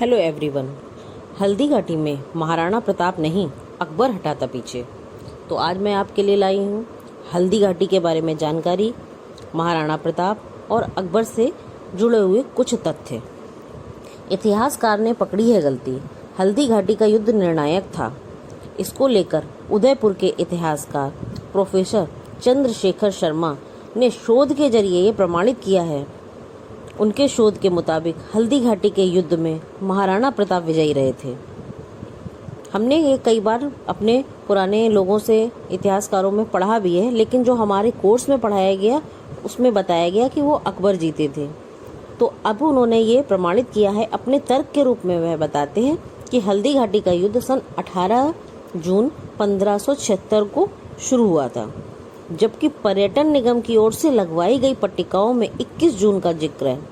Hello everyone. Haldi Ghati में महाराणा प्रताप नहीं, अकबर हटा था पीछे। तो आज मैं आपके लिए लाई हूँ हल्दी घाटी के बारे में जानकारी, महाराणा प्रताप और अकबर से जुड़े हुए कुछ तथ्य। इतिहासकार ने पकड़ी है गलती, हल्दी घाटी का युद्ध निर्णायक था। इसको लेकर उदयपुर के इतिहासकार प्रोफेसर चंद्रशेखर शर्मा ने शोध के जरिए ये प्रमाणित किया है। उनके शोध के मुताबिक हल्दी घाटी के युद्ध में महाराणा प्रताप विजयी रहे थे। हमने ये कई बार अपने पुराने लोगों से, इतिहासकारों में पढ़ा भी है, लेकिन जो हमारे कोर्स में पढ़ाया गया उसमें बताया गया कि वो अकबर जीते थे। तो अब उन्होंने ये प्रमाणित किया है, अपने तर्क के रूप में वह बताते हैं कि हल्दी घाटी का युद्ध सन 18 जून 1576 को शुरू हुआ था, जबकि पर्यटन निगम की ओर से लगवाई गई पट्टिकाओं में 21 जून का जिक्र है।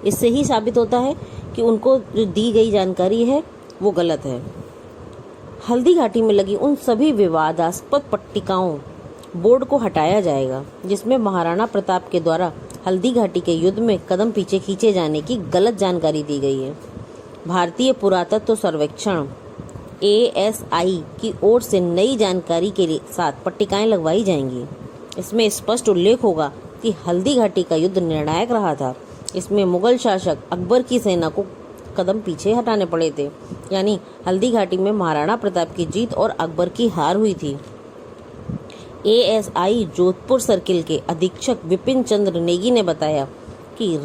इससे ही साबित होता है कि उनको जो दी गई जानकारी है वो गलत है। हल्दी घाटी में लगी उन सभी विवादास्पद पट्टिकाओं बोर्ड को हटाया जाएगा जिसमें महाराणा प्रताप के द्वारा हल्दी घाटी के युद्ध में कदम पीछे खींचे जाने की गलत जानकारी दी गई है। भारतीय पुरातत्व सर्वेक्षण ASI की ओर से नई जानकारी के साथ पट्टिकाएं लगवाई जाएंगी। इसमें स्पष्ट उल्लेख होगा कि हल्दी घाटी का युद्ध निर्णायक रहा था। इसमें मुगल शासक अकबर की सेना को कदम पीछे हटाने पड़े थे, यानी हल्दी घाटी में महाराणा प्रताप की जीत और अकबर की हार हुई थी। ASI जोधपुर सर्किल के अधीक्षक विपिन चंद्र नेगी ने बताया कि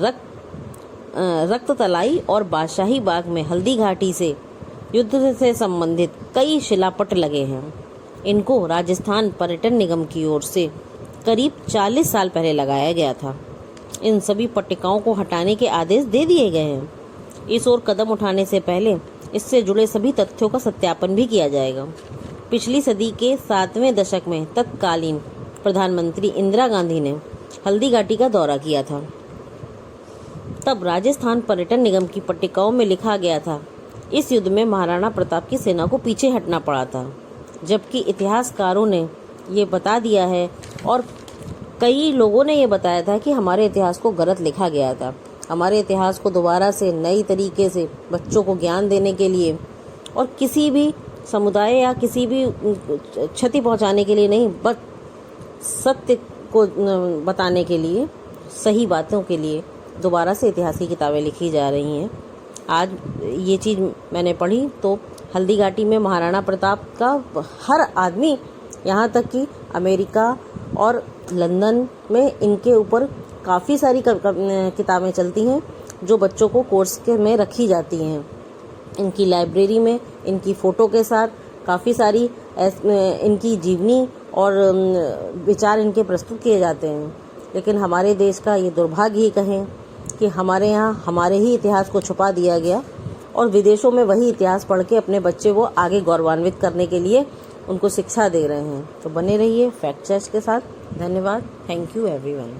रक्त तलाई और बादशाही बाग में हल्दी घाटी से युद्ध से संबंधित कई शिलापट लगे हैं। इनको राजस्थान पर्यटन निगम की ओर से करीब 40 साल पहले लगाया गया था। इन सभी पट्टिकाओं को हटाने के आदेश दे दिए गए हैं। इस ओर कदम उठाने से पहले इससे जुड़े सभी तथ्यों का सत्यापन भी किया जाएगा। पिछली सदी के 7वें दशक में तत्कालीन प्रधानमंत्री इंदिरा गांधी ने हल्दी घाटी का दौरा किया था। तब राजस्थान पर्यटन निगम की पट्टिकाओं में लिखा गया था, इस युद्ध में महाराणा प्रताप की सेना को पीछे हटना पड़ा था, जबकि इतिहासकारों ने ये बता दिया है और कई लोगों ने ये बताया था कि हमारे इतिहास को गलत लिखा गया था। हमारे इतिहास को दोबारा से नई तरीके से बच्चों को ज्ञान देने के लिए और किसी भी समुदाय या किसी भी क्षति पहुंचाने के लिए नहीं, बस सत्य को बताने के लिए, सही बातों के लिए दोबारा से इतिहास की किताबें लिखी जा रही हैं। आज ये चीज़ मैंने पढ़ी तो हल्दी घाटी में महाराणा प्रताप का हर आदमी, यहाँ तक कि अमेरिका और लंदन में इनके ऊपर काफ़ी सारी किताबें चलती हैं जो बच्चों को कोर्स के में रखी जाती हैं। इनकी लाइब्रेरी में इनकी फ़ोटो के साथ काफ़ी सारी इनकी जीवनी और विचार इनके प्रस्तुत किए जाते हैं। लेकिन हमारे देश का ये दुर्भाग्य ही कहें कि हमारे यहाँ हमारे ही इतिहास को छुपा दिया गया और विदेशों में वही इतिहास पढ़ के अपने बच्चे को आगे गौरवान्वित करने के लिए उनको शिक्षा दे रहे हैं। तो बने रहिए फैक्ट चेक के साथ। धन्यवाद। Thank you everyone.